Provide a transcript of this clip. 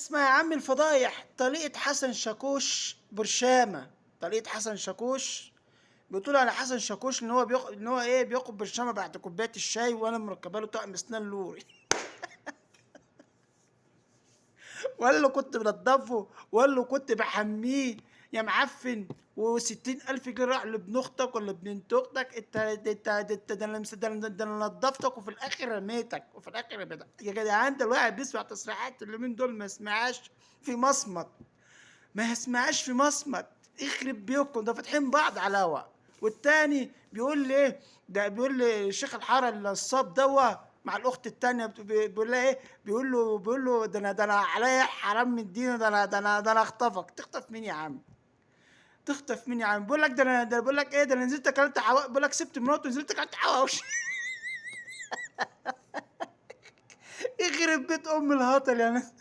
اسمها يا عم الفضايح، طليقة حسن شاكوش برشامة. طليقة حسن شاكوش بتقول على حسن شاكوش ان هو ايه بياخد برشامة بعد كوباية الشاي، وانا مركبه له طقم اسنان لوري. ولا كنت بنضفه ولا كنت بحميه يا معفن. و60,000 جنيه راح لابن اختك ولا ابن انت اختك. انت ده انا نضفتك وفي الاخر رميتك يا جدعان. ده الواحد بيسمع تصريحات اليومين دول ما يسمعهاش في مصمت. ما يسمعهاش في مصمت. يخرب بيوتكم، ده فاتحين بعض على هوا. والتاني بيقول لي ايه؟ ده بيقول لي شيخ الحاره الصاب دوا مع الاخت التانيه بيقول لها ايه؟ بيقول له ده انا عليا حرام من دين. ده انا اخطفك. تخطف مين يا عم؟ تخطف مين يا عم؟ بيقول لك ده بيقول لك ايه؟ ده انا نزلت اكلت بيقول لك سبت مراته ونزلت اكلت حواوشي. يخرب بيت ام الهطل يا ناس.